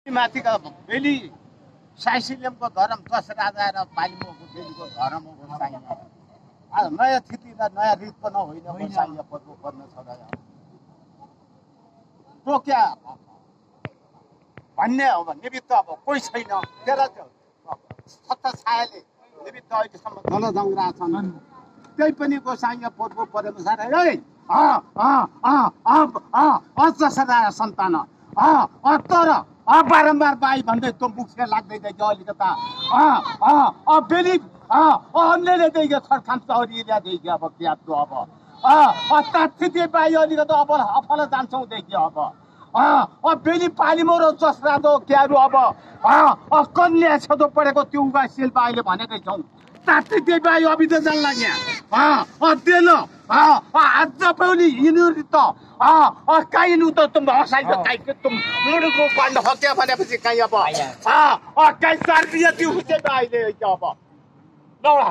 माथिका बेली साइसिलियमको धर्म दश राजा र पालिमोको बेलीको धर्म हो चाहिए आज नयाँ स्थिति र नयाँ रीत पनि होइन चाहिए पर्व गर्न छ र तो क्या भन्ने अब निमित्त अब कोही छैन त्यसलाई सत्ता छायाले निमित्त अहिलेसम्म दलदङ्ग्रा छन् त्यही पनि गोसाइया पर्व परेअनुसार दशहरा सन्तान तर बारम्बार बाई भन्दै तँ मुख्य लाग्दै अलिकता बेली अन्यले देख्यो छरखान चौरी ल्याइदियो अब क्या तँ अब तात्थिते बाई अलिकता अफल जान्छौँ देखियो अब बेली पालिमो र जसरादो क्यारू अब कन्या छदो परेको त्यो उगा शिल्प अहिले भनेकै छौँ तात्थिते बाई अभि त जान लाग्यो तेल आज पनि हिँड्नु त काहीँ त तुम हँसाइ त काहीँ तुम मुडुको बन्द हत्या भनेपछि काहीँ अब काहीँ चार बिहा त्यो हुन्छ अहिले अब लौडा